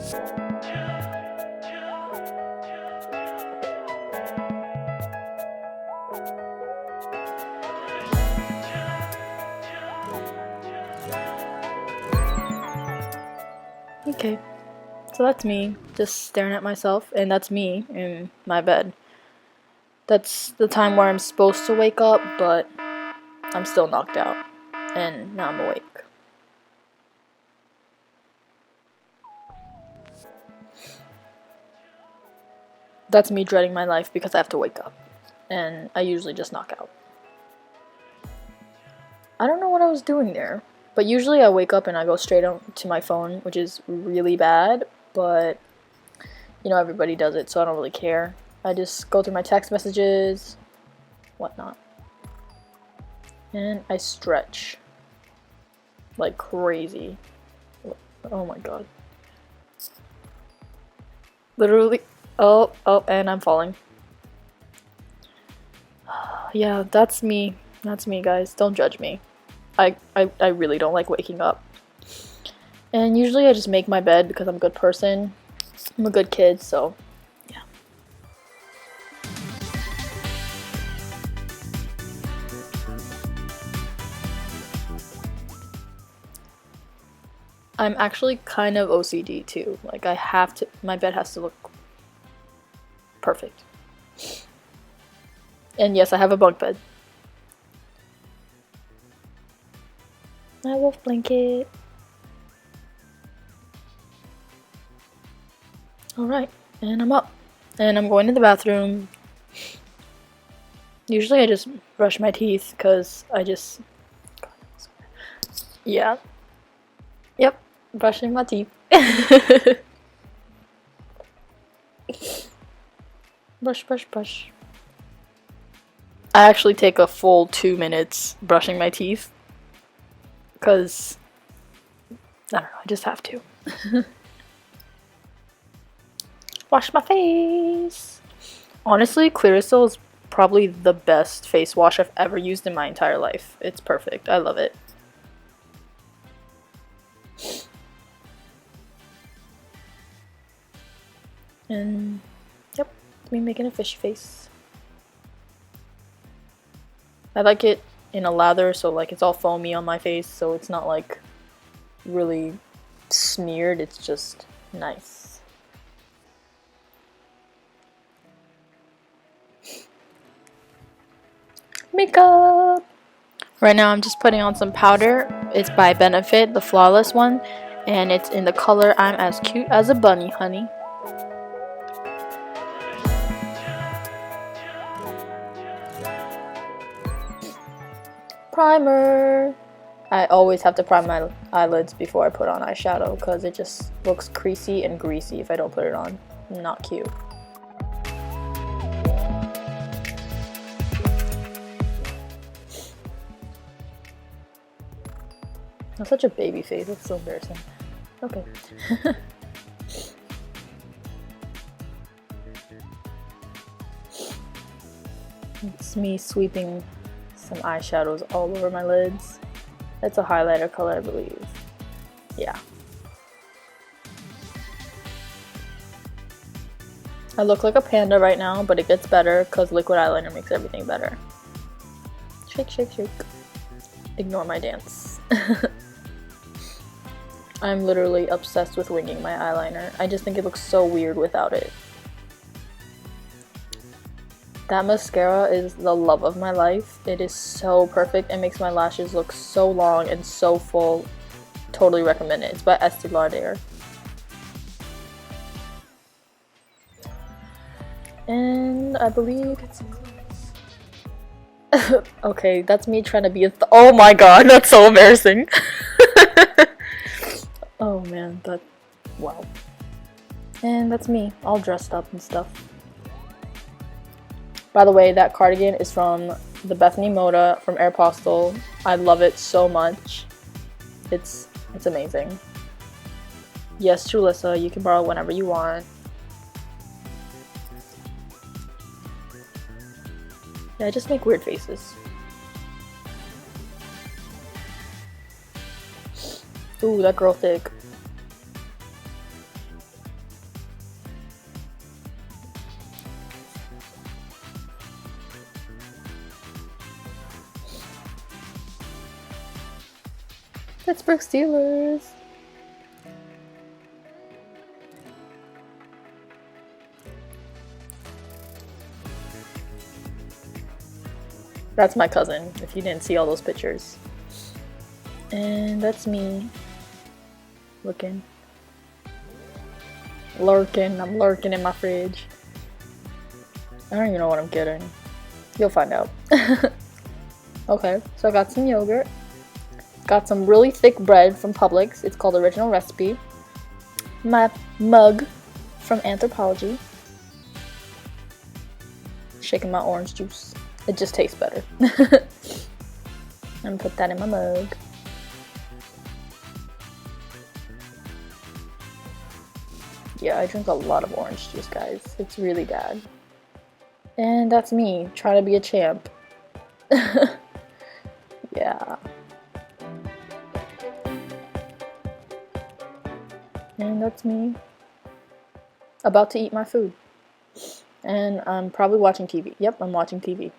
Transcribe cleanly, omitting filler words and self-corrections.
Okay, so that's me just staring at myself, and that's me in my bed. That's the time where I'm supposed to wake up, but I'm still knocked out, and now I'm awake. That's me dreading my life because I have to wake up, and I usually just knock out. I don't know what I was doing there, but usually I wake up and I go straight up to my phone, which is really bad, but you know, everybody does it, so I don't really care. I just go through my text messages, whatnot, and I stretch like crazy. Oh my god. Literally. Oh, and I'm falling. Yeah, that's me. That's me, guys. Don't judge me. I really don't like waking up. And usually I just make my bed because I'm a good person. I'm a good kid, so yeah. I'm actually kind of OCD too. Like I have to, my bed has to look perfect. And yes, I have a bunk bed. My wolf blanket. Alright, and I'm up. And I'm going to the bathroom. Usually I just brush my teeth because I just... Yeah. Yep, brushing my teeth. Brush, brush, brush. I actually take a full 2 minutes brushing my teeth. Because, I don't know, I just have to. Wash my face. Honestly, Clearasil is probably the best face wash I've ever used in my entire life. It's perfect. I love it. And, yep, me making a fish face. I like it in a lather, so like it's all foamy on my face, so it's not like really smeared, it's just nice. Makeup! Right now I'm just putting on some powder. It's by Benefit, the Flawless one, and it's in the color I'm as cute as a bunny, honey. Primer! I always have to prime my eyelids before I put on eyeshadow because it just looks creasy and greasy if I don't put it on. Not cute. I'm such a baby face, it's so embarrassing. Okay. It's me sweeping some eyeshadows all over my lids. It's a highlighter color, I believe. Yeah. I look like a panda right now, but it gets better because liquid eyeliner makes everything better. Shake, shake, shake. Ignore my dance. I'm literally obsessed with winging my eyeliner. I just think it looks so weird without it. That mascara is the love of my life. It is so perfect. It makes my lashes look so long and so full. Totally recommend it. It's by Estee Lauder. And I believe it's okay, that's me trying to be a oh my god, that's so embarrassing. Oh man, wow. And that's me, all dressed up and stuff. By the way, that cardigan is from the Bethany Moda from Aeropostale. I love it so much. It's amazing. Yes, Trulissa, you can borrow whenever you want. Yeah, I just make weird faces. Ooh, that girl thick. Pittsburgh Steelers. That's my cousin, if you didn't see all those pictures. And that's me. Looking. Lurking. I'm lurking in my fridge. I don't even know what I'm getting. You'll find out. Okay, so I got some yogurt. Got some really thick bread from Publix. It's called Original Recipe. My mug from Anthropologie. Shaking my orange juice. It just tastes better. I'm gonna put that in my mug. Yeah, I drink a lot of orange juice, guys. It's really bad. And that's me, trying to be a champ. Yeah. And that's me. About to eat my food. And I'm probably watching TV. Yep, I'm watching TV.